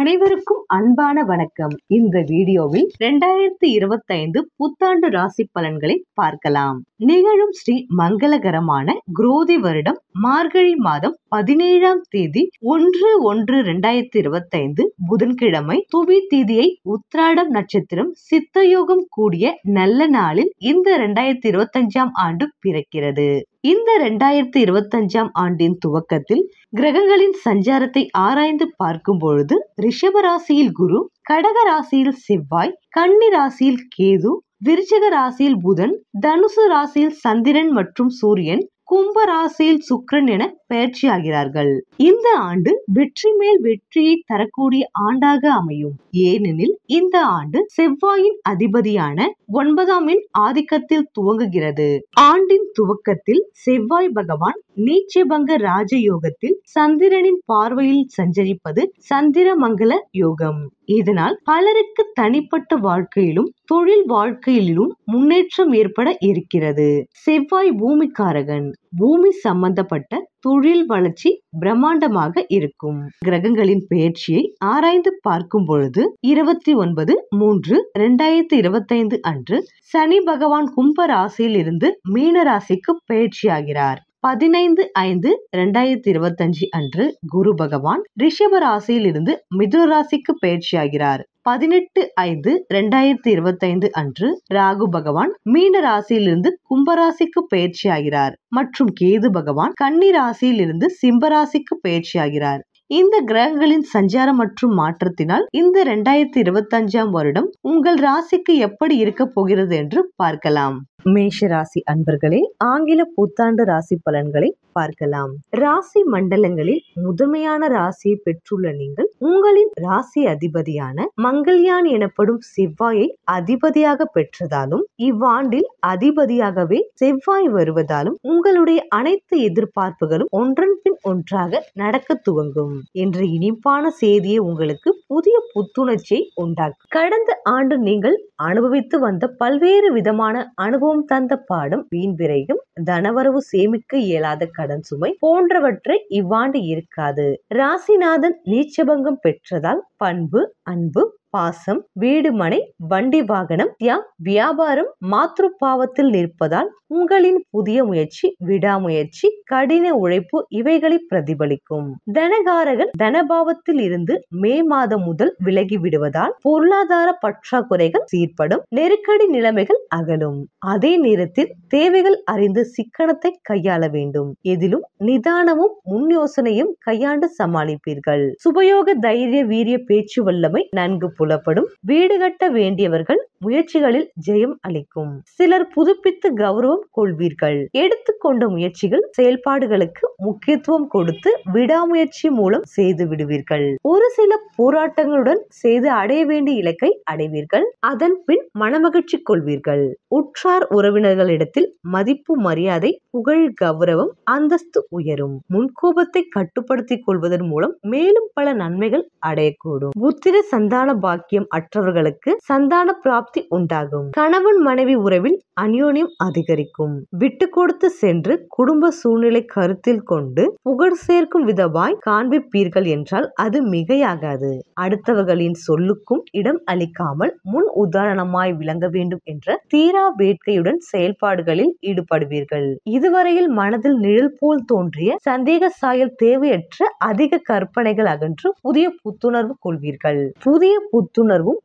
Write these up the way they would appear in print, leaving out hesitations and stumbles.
அனைவருக்கும் அன்பான வணக்கம். இந்த வீடியோவில் 2025 புத்தாண்டு ராசி பலன்களை பார்க்கலாம். நிகழும் ஸ்ரீ மங்களகரமான குரோதி வருடம் மார்கழி மாதம் 17ஆம் தேதி 1/1/2025 புதன்கிழமை துவி தீதியை உத்திராடம் நட்சத்திரம் சித்தயோகம் கூடிய நல்ல நாளில் இந்த 2025ஆம் ஆண்டு பிறக்கிறது. இந்த 2025ஆம் ஆண்டின் துவக்கத்தில் கிரகங்களின் சஞ்சாரத்தை ஆராய்ந்து பார்க்கும் பொழுது ரிஷப ராசியில் குரு, கடக ராசியில் செவ்வாய், கன்னி ராசியில் கேது, விருச்சிக ராசியில் புதன், தனுசு ராசியில் சந்திரன் மற்றும் சூரியன், கும்ப ராசியில் சுக்கிரன் என பயிற்சியாகிறார்கள். இந்த ஆண்டு வெற்றி மேல் வெற்றியை தரக்கூடிய ஆண்டாக அமையும். ஏனெனில் இந்த ஆண்டு செவ்வாயின் அதிபதியான 9ஆம் எண் ஆதிக்கத்தில் துவங்குகிறது. ஆண்டின் துவக்கத்தில் செவ்வாய் பகவான் நீச்சபங்க ராஜயோகத்தில் சந்திரனின் பார்வையில் சஞ்சரிப்பது சந்திரமங்கல யோகம். இதனால் பலருக்கு தனிப்பட்ட வாழ்க்கையிலும் தொழில் வாழ்க்கையிலும் முன்னேற்றம் ஏற்பட இருக்கிறது. செவ்வாய் பூமிக்காரகன். பூமி சம்பந்தப்பட்ட தொழில் வளர்ச்சி பிரம்மாண்டமாக இருக்கும். கிரகங்களின் பெயர்ச்சியை ஆராய்ந்து பார்க்கும் பொழுது 29/3/2025 அன்று சனி பகவான் கும்ப ராசியில் இருந்து மீன ராசிக்கு பெயர்ச்சியாகிறார். 15/5/2025 அன்று குரு பகவான் ரிஷப ராசியில் இருந்து மிதுன ராசிக்கு பெயர்ச்சியாகிறார். 18/5/2025 அன்று ராகு பகவான் மீன ராசியிலிருந்து கும்பராசிக்கு பயிற்சியாகிறார் மற்றும் கேது பகவான் கன்னி ராசியில் இருந்து சிம்மராசிக்கு பயிற்சியாகிறார். இந்த கிரகங்களின் சஞ்சாரம் மற்றும் மாற்றத்தினால் இந்த 2025ஆம் வருடம் உங்கள் ராசிக்கு எப்படி இருக்க போகிறது என்று பார்க்கலாம். மேஷ ராசி அன்பர்களே, ஆங்கில புத்தாண்டு ராசி பலன்களை பார்க்கலாம். ராசி மண்டலங்களில் முதன்மையான ராசியை பெற்றுள்ள நீங்கள் உங்களின் ராசி அதிபதியான மங்கள்யான் எனப்படும் செவ்வாயை அதிபதியாக பெற்றதாலும் இவ்வாண்டில் அதிபதியாகவே செவ்வாய் வருவதாலும் உங்களுடைய அனைத்து எதிர்பார்ப்புகளும் ஒன்றன் பின் ஒன்றாக நடக்க துவங்கும் என்ற இனிப்பான செய்தியை உங்களுக்கு புதிய புத்துணர்ச்சியை உண்டாக்கும். கடந்த ஆண்டு நீங்கள் அனுபவித்து வந்த பல்வேறு விதமான அனுபவம் தந்த பாடம், வீண் விரயம், தனவரவு சேமிக்க இயலாத கடன் சுமை போன்றவற்றை இவ்வாண்டு இருக்காது. ராசிநாதன் நீச்சபங்கம் பெற்றதால் பண்பு, அன்பு, பாசம், வீடு மனை, வண்டி வாகனம், வியாபாரம் மாத்ரு பாவத்தில் நிற்பதால் உங்களின் புதிய முயற்சி, விடாமுயற்சி, கடின உழைப்பு இவைகளை பிரதிபலிக்கும். தனகாரகன் தனபாவத்தில் இருந்து மே மாதம் முதல் விலகி விடுவதால் பொருளாதார பற்றாக்குறைகள் சீர்படும், நெருக்கடி நிலைமைகள் அகலும். அதே நேரத்தில் தேவைகள் அறிந்து சிக்கனத்தை கையாள வேண்டும். எதிலும் நிதானமும் முன் யோசனையும் கையாண்டு சமாளிப்பீர்கள். சுபயோக தைரிய வீரிய பேச்சு வல்லமை நன்கு புலப்படும். வீடு கட்ட வேண்டியவர்கள் முயற்சிகளில் ஜெயம் அளிக்கும். சிலர் புதுப்பித்து கௌரவம் கொள்வீர்கள். எடுத்துக்கொண்ட முயற்சிகள் செயல்பாடுகளுக்கு முக்கியத்துவம் கொடுத்து விடாமுயற்சி மூலம் செய்து விடுவீர்கள். ஒரு சில போராட்டங்களுடன் செய்து அடைய வேண்டிய இலக்கை அடைவீர்கள். அதன் பின் மனமகிழ்ச்சி கொள்வீர்கள். உற்றார் உறவினர்களிடத்தில் மதிப்பு, மரியாதை, புகழ், கௌரவம், அந்தஸ்து உயரும். முன்கோபத்தை கட்டுப்படுத்திக் கொள்வதன் மூலம் மேலும் பல நன்மைகள் அடையக்கூடும். புத்திர சந்தான பாக்கியம் அற்றவர்களுக்கு சந்தான பிராப்தி உண்டாகும். கணவன் மனைவி உறவில் அந்யோன்யம் அதிகரிக்கும். விட்டு கொடுத்து சென்று குடும்ப சூழ்நிலை கருத்தில் கொண்டு புகழ் சேர்க்கும் விதமாய் காண்பிப்பீர்கள் என்றால் அது மிகையாகாது. அடுத்தவர்களின் சொல்லுக்கும் இடம் அளிக்காமல் முன் உதாரணமாய் விளங்க வேண்டும் என்ற தீரா வேட்கையுடன் செயல்பாடுகளில் ஈடுபடுவீர்கள். இதுவரையில் மனதில் நிழல் போல் தோன்றிய சந்தேக சாயல் தேவையற்ற அதிக கற்பனைகள் அகன்று புதிய புத்துணர்வு கொள்வீர்கள். புதிய புத்துணர்வும்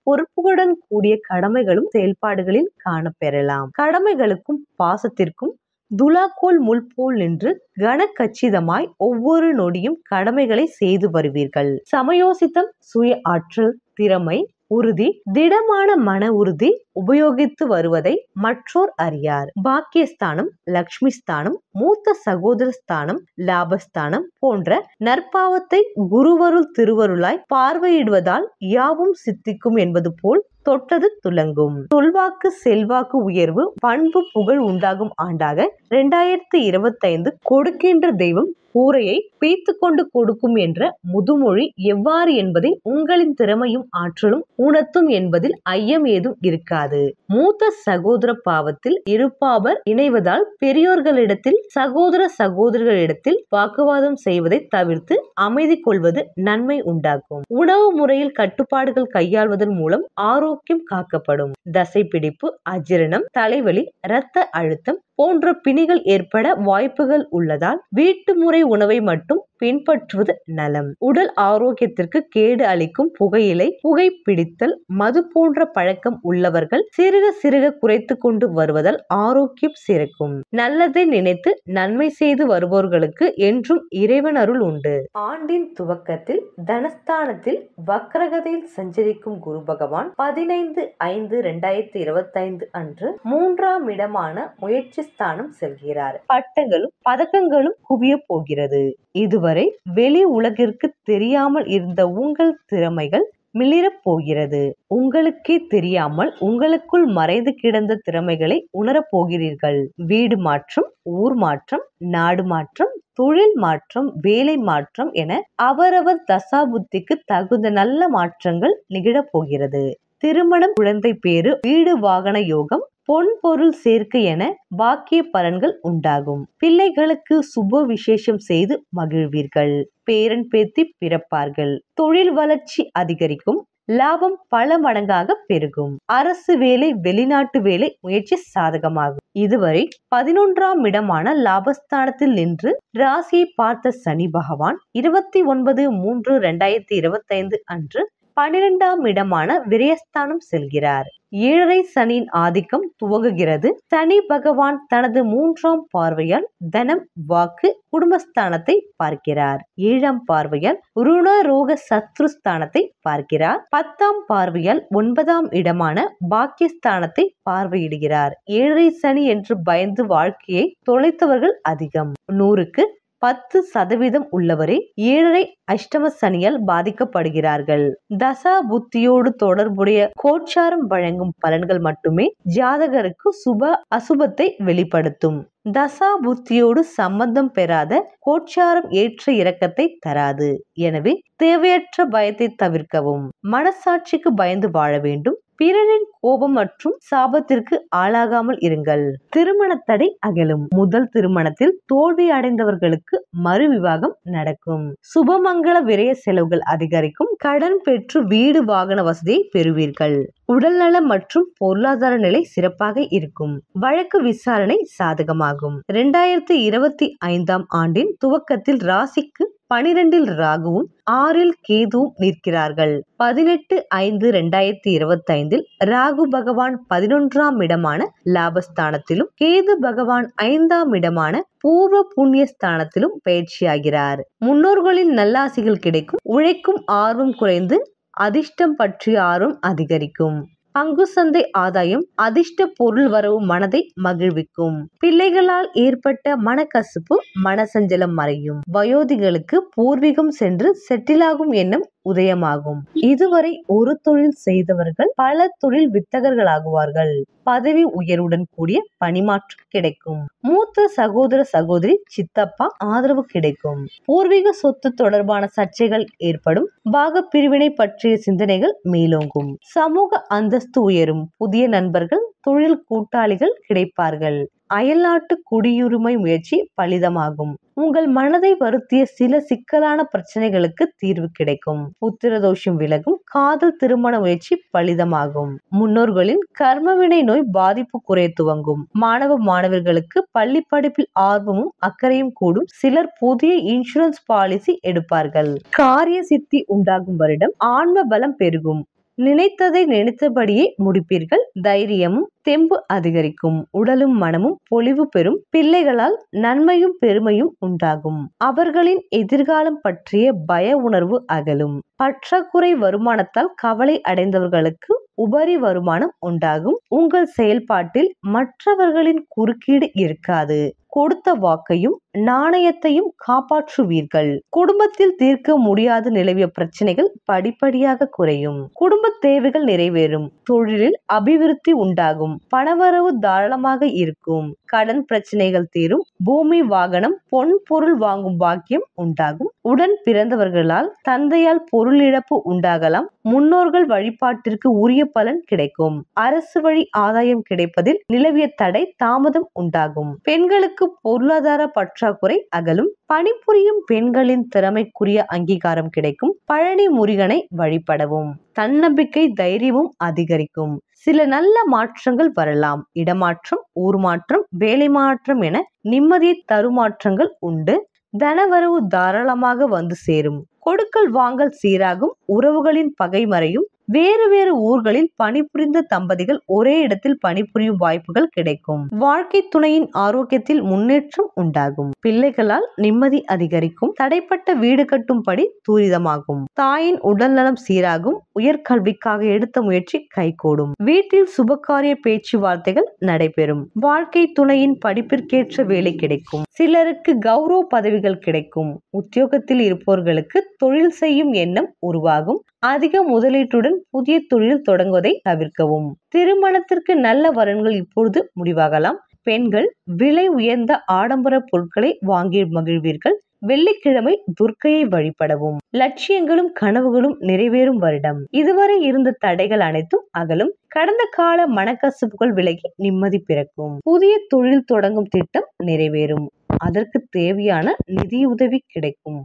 பொறுப்புகளுடன் கூடிய கடமைகளும் செயல்பாடுகளில் காணப்பெறலாம். கடமைகளுக்கும் பாசத்திற்கும் துலாக்கோல் முள் போல் நின்று கனகச்சிதமாய் ஒவ்வொரு நொடியும் கடமைகளை செய்து வருவீர்கள். சமயோசித்தம், சுய ஆற்றல், திறமை, உறுதி, திடமான மன உறுதி உபயோகித்து வருவதை மற்றோர் அறியார். பாக்கியஸ்தானம், லக்ஷ்மி ஸ்தானம், மூத்த சகோதர ஸ்தானம், லாபஸ்தானம் போன்ற நற்பாவத்தை குருவருள் திருவருளாய் பார்வையிடுவதால் யாவும் சித்திக்கும் என்பது போல் தொட்டது துலங்கும். சொல்வாக்கு, செல்வாக்கு உயர்வு, பண்பு, புகழ் உண்டாகும் ஆண்டாக 2025 கொடுக்கின்ற தெய்வம் கூரையை பீய்த்து கொண்டு கொடுக்கும் என்ற முதுமொழி எவ்வாறு என்பதை உங்களின் திறமையும் ஆற்றலும் உணர்த்தும் என்பதில் ஐயம் ஏதும் இருக்காது. மூத்த சகோதர பாவத்தில் இருப்பாவர் இணைவதால் பெரியோர்களிடத்தில் சகோதர சகோதரிகளிடத்தில் வாக்குவாதம் செய்வதை தவிர்த்து அமைதி கொள்வது நன்மை உண்டாக்கும். உணவு முறையில் கட்டுப்பாடுகள் கையாள்வதன் மூலம் ஆரோக்கியம் காக்கப்படும். தசைப்பிடிப்பு, அஜீரணம், தலைவலி, இரத்த அழுத்தம் போன்ற பிணிகள் ஏற்பட வாய்ப்புகள் உள்ளதால் வீட்டு முறை உணவை மட்டும் பின்பற்றுவது நலம். உடல் ஆரோக்கியத்திற்கு கேடு அளிக்கும் புகையிலை, புகைப்பிடித்தல், மது போன்ற பழக்கம் உள்ளவர்கள் சிறுக சிறுக குறைத்து கொண்டு வருவதால் ஆரோக்கியம் சிறக்கும். நல்லதை நினைத்து நன்மை செய்து வருபவர்களுக்கு என்றும் இறைவன் அருள் உண்டு. ஆண்டின் துவக்கத்தில் தனஸ்தானத்தில் வக்ரகதியில் சஞ்சரிக்கும் குரு பகவான் 15/5/2025 அன்று 3ஆம் இடமான முயற்சி ஸ்தானம் செல்கிறார். பட்டங்களும் பதக்கங்களும் குவிய போகிறது. இதுவரை வெளி உலகிற்கு தெரியாமல் இருந்த உங்கள் திறமைகள் மிளிரப் போகிறது. உங்களுக்கே தெரியாமல் உங்களுக்குள் மறைந்து கிடந்த திறமைகளை உணரப் போகிறீர்கள். வீடு மாற்றம், ஊர் மாற்றம், நாடு மாற்றம், தொழில் மாற்றம், வேலை மாற்றம் என அவரவர் தசாபுத்திக்கு தகுந்த நல்ல மாற்றங்கள் நிகழப் போகிறது. திருமணம், குழந்தை பேறு, வீடு வாகன யோகம், பொன் பொருள் சேர்க்கை என பாக்கிய பலன்கள் உண்டாகும். பிள்ளைகளுக்கு சுப விசேஷம் செய்து மகிழ்வீர்கள். பேரன் பேத்தி பிறப்பார்கள். தொழில் வளர்ச்சி அதிகரிக்கும். லாபம் பல மடங்காக பெருகும். அரசு வேலை, வெளிநாட்டு வேலை முயற்சி சாதகமாகும். இதுவரை 11ஆம் இடமான லாபஸ்தானத்தில் நின்று ராசியை பார்த்த சனி பகவான் 29/3/2025 அன்று 12ஆம் இடமான விரயஸ்தானம் செல்கிறார். 7 சனியின் ஆதிக்கம் துவங்குகிறது. சனி பகவான் தனது 3ஆம் பார்வையால் தனம், வாக்கு, குடும்பஸ்தானத்தை பார்க்கிறார். 7ஆம் பார்வையால் ருண ரோக சத்ருஸ்தானத்தை பார்க்கிறார். 10ஆம் பார்வையால் 9ஆம் இடமான பாக்கியஸ்தானத்தை பார்வையிடுகிறார். 7 சனி என்று பயந்து வாழ்க்கையை தொலைத்தவர்கள் அதிகம். 100க்கு 10% உள்ளவரே 7 அஷ்டம சனியால் பாதிக்கப்படுகிறார்கள். தசா புத்தியோடு தொடர்புடைய கோச்சாரம் வழங்கும் பலன்கள் மட்டுமே ஜாதகருக்கு சுப அசுபத்தை வெளிப்படுத்தும். தசா புத்தியோடு சம்பந்தம் பெறாத கோச்சாரம் ஏற்ற இறக்கத்தை தராது. எனவே தேவையற்ற பயத்தை தவிர்க்கவும். மனசாட்சிக்கு பயந்து வாழ வேண்டும். பிறரின் கோபம் மற்றும் சாபத்திற்கு ஆளாகாமல் இருங்கள். திருமண தடை அகலும். முதல் திருமணத்தில் தோல்வி அடைந்தவர்களுக்கு மறு விவாகம் நடக்கும். சுபமங்கள விரய செலவுகள் அதிகரிக்கும். கடன் பெற்று வீடு வாகன வசதியை பெறுவீர்கள். உடல்நலம் மற்றும் பொருளாதார நிலை சிறப்பாக இருக்கும். வழக்கு விசாரணை சாதகமாகும். 2025ஆம் ஆண்டின் துவக்கத்தில் ராசிக்கு 12இல் ராகுவும் 6இல் கேதுவும் நிற்கிறார்கள். 18/5/2025 ராகு பகவான் 11ஆம் இடமான லாபஸ்தானத்திலும் கேது பகவான் 5ஆம் இடமான பூர்வ புண்ணிய ஸ்தானத்திலும் பயிற்சியாகிறார். முன்னோர்களின் நல்லாசிகள் கிடைக்கும். உழைக்கும் ஆர்வம் குறைந்து அதிர்ஷ்டம் பற்றிய ஆர்வம் அதிகரிக்கும். பங்கு சந்தை ஆதாயம், அதிர்ஷ்ட பொருள் வரவு மனதை மகிழ்விக்கும். பிள்ளைகளால் ஏற்பட்ட மனக்கசப்பு, மனசஞ்சலம் மறையும். வயோதிகளுக்கு பூர்வீகம் சென்று செட்டிலாகும் எண்ணம் உதயமாகும். இதுவரை ஒரு தொழில் செய்தவர்கள் பல தொழில் வித்தகர்களாகுவார்கள். பதவி உயர்வுடன் கூடிய பணிமாற்றம் கிடைக்கும். மூத்த சகோதர சகோதரி, சித்தப்பா ஆதரவு கிடைக்கும். பூர்வீக சொத்து தொடர்பான சர்ச்சைகள் ஏற்படும். பாக பிரிவினை பற்றிய சிந்தனைகள் மேலோங்கும். சமூக அந்தஸ்து உயரும். புதிய நண்பர்கள், தொழில் கூட்டாளிகள் கிடைப்பார்கள். அயல்நாட்டு குடியுரிமை முயற்சி பலிதமாகும். உங்கள் மனதை வருத்திய சில சிக்கலான பிரச்சனைகளுக்கு தீர்வு கிடைக்கும். புத்திரதோஷம் விலகும். காதல் திருமண முயற்சி பலிதமாகும். முன்னோர்களின் கர்மவினை நோய் பாதிப்பு குறைய துவங்கும். மாணவ மாணவர்களுக்கு பள்ளி படிப்பில் ஆர்வமும் அக்கறையும் கூடும். சிலர் புதிய இன்சூரன்ஸ் பாலிசி எடுப்பார்கள். காரிய சித்தி உண்டாகும் வருடம். ஆன்ம பலம் பெருகும். நினைத்ததை நினைத்தபடியே முடிப்பீர்கள். தைரியமும் தெம்பு அதிகரிக்கும். உடலும் மனமும் பொலிவு பெறும். பிள்ளைகளால் நன்மையும் பெருமையும் உண்டாகும். அவர்களின் எதிர்காலம் பற்றிய பய உணர்வு அகலும். பற்றாக்குறை வருமானத்தால் கவலை அடைந்தவர்களுக்கு உபரி வருமானம் உண்டாகும். உங்கள் செயல்பாட்டில் மற்றவர்களின் குறுக்கீடு இருக்காது. கொடுத்த வாக்கையும் நாணயத்தையும் காப்பாற்றுவீர்கள். குடும்பத்தில் தீர்க்க முடியாது நிலவிய பிரச்சனைகள் படிப்படியாக குறையும். குடும்ப தேவைகள் நிறைவேறும். தொழிலில் அபிவிருத்தி உண்டாகும். பணவரவு தாராளமாக இருக்கும். கடன் பிரச்சனைகள் தீரும். பூமி, வாகனம், பொன் பொருள் வாங்கும் பாக்கியம் உண்டாகும். உடன் பிறந்தவர்களால் தந்தையால் பொருள் இழப்பு உண்டாகலாம். முன்னோர்கள் வழிபாட்டிற்கு உரிய பலன் கிடைக்கும். அரசு வழி ஆதாயம் கிடைப்பதில் நிலவிய தடை தாமதம் உண்டாகும். பெண்களுக்கு பொருளாதார பற்றாக்குறை அகலும். பணிபுரியும் பெண்களின் திறமைக்குரிய அங்கீகாரம் கிடைக்கும். பழனி முருகனை வழிபடவும். தன்னம்பிக்கை தைரியமும் அதிகரிக்கும். சில நல்ல மாற்றங்கள் வரலாம். இடமாற்றம், ஊர் மாற்றம், வேலை மாற்றம் என நிம்மதியை தருமாற்றங்கள் உண்டு. தனவரவு தாராளமாக வந்து சேரும். கொடுக்கல் வாங்கல் சீராகும். உறவுகளின் பகை மறையும். வேறு வேறு ஊர்களில் பணிபுரிந்த தம்பதிகள் ஒரே இடத்தில் பணிபுரியும் வாய்ப்புகள் கிடைக்கும். வாழ்க்கை துணையின் ஆரோக்கியத்தில் முன்னேற்றம் உண்டாகும். பிள்ளைகளால் நிம்மதி அதிகரிக்கும். தடைப்பட்ட வீடு கட்டும்படி துரிதமாகும். தாயின் உடல்நலம் சீராகும். உயர்கல்விக்காக எடுத்த முயற்சி கைகூடும். வீட்டில் சுபகாரிய பேச்சுவார்த்தைகள் நடைபெறும். வாழ்க்கை துணையின் படிப்பிற்கேற்ற வேலை கிடைக்கும். சிலருக்கு கௌரவ பதவிகள் கிடைக்கும். உத்தியோகத்தில் இருப்பவர்களுக்கு தொழில் செய்யும் எண்ணம் உருவாகும். அதிக முதலீட்டுடன் புதிய தொழில் தொடங்குவதை தவிர்க்கவும். திருமணத்திற்கு நல்ல வரன்கள் இப்பொழுது முடிவாகலாம். பெண்கள் விலை உயர்ந்த ஆடம்பர பொருட்களை வாங்கி மகிழ்வீர்கள். வெள்ளிக்கிழமை துர்க்கையை வழிபடவும். லட்சியங்களும் கனவுகளும் நிறைவேறும் வருடம். இதுவரை இருந்த தடைகள் அனைத்தும் அகலும். கடந்த கால மனக்கசப்புகள் விலகி நிம்மதி பிறக்கும். புதிய தொழில் தொடங்கும் திட்டம் நிறைவேறும். அதற்கு தேவையான நிதியுதவி கிடைக்கும்.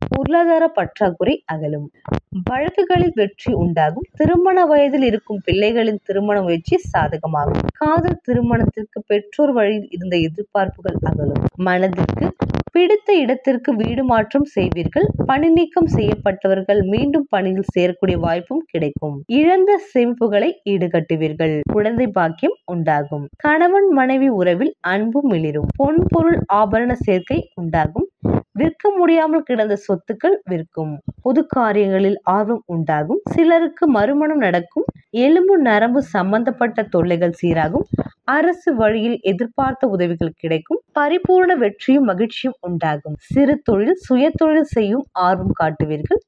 பொருளாதார பற்றாக்குறை அகலும். வழக்குகளில் வெற்றி உண்டாகும். திருமண வயதில் இருக்கும் பிள்ளைகளின் திருமண முயற்சி சாதகமாகும். காதல் திருமணத்திற்கு பெற்றோர் வழியில் இருந்த எதிர்பார்ப்புகள் அகலும். மனதிற்கு பிடித்த இடத்திற்கு வீடு மாற்றம் செய்வீர்கள். பணி நீக்கம் செய்யப்பட்டவர்கள் மீண்டும் பணியில் சேரக்கூடிய வாய்ப்பும் கிடைக்கும். இழந்த சேமிப்புகளை ஈடுகட்டுவீர்கள். குழந்தை பாக்கியம் உண்டாகும். கணவன் மனைவி உறவில் அன்பும் மிளிரும். பொன் பொருள் ஆபரண சேர்க்கை உண்டாகும். விற்க முடியாமல் கிடந்த சொத்துக்கள் விற்கும். பொது காரியங்களில் ஆர்வம் உண்டாகும். சிலருக்கு மறுமணம் நடக்கும். எலும்பு நரம்பு சம்பந்தப்பட்ட தொல்லைகள் சீராகும். அரசு வழியில் எதிர்பார்த்த உதவிகள் கிடைக்கும். பரிபூர்ண வெற்றியும் மகிழ்ச்சியும் உண்டாகும். சிறு தொழில், சுய தொழில் செய்யும் ஆர்வம் காட்டுவீர்கள்.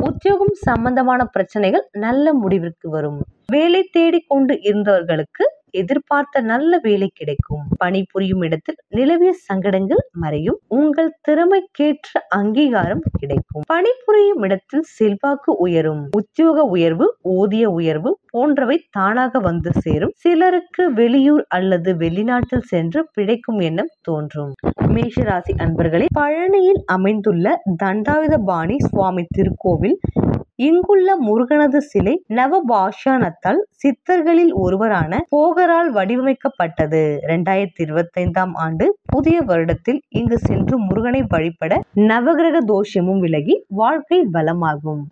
உத்தியோகம் சம்பந்தமான பிரச்சனைகள் நல்ல முடிவிற்கு வரும். வேலை தேடி கொண்டு இருந்தவர்களுக்கு எதிர்பார்த்த நல்ல வேலை கிடைக்கும். பணிபுரியும் இடத்தில் நிலவிய சங்கடங்கள் மறையும். உங்கள் திறமைக்கேற்ற அங்கீகாரம் கிடைக்கும். பணிபுரியும் இடத்தில் செல்வாக்கு உயரும். உத்தியோக உயர்வு, ஊதிய உயர்வு போன்றவை தானாக வந்து சேரும். சிலருக்கு வெளியூர் அல்லது வெளிநாட்டில் சென்று பிழைக்கும் எண்ணம் தோன்றும். மேஷராசி அன்பர்களே, பழனியில் அமைந்துள்ள தண்டாயுதபாணி சுவாமி திருக்கோவில் இங்குள்ள முருகனது சிலை நவபாஷாணத்தால் சித்தர்களில் ஒருவரான போகரால் வடிவமைக்கப்பட்டது. 2025 ஆண்டு புதிய வருடத்தில் இங்கு சென்று முருகனை வழிபட நவகிரக தோஷமும் விலகி வாழ்க்கை வளமாகும்.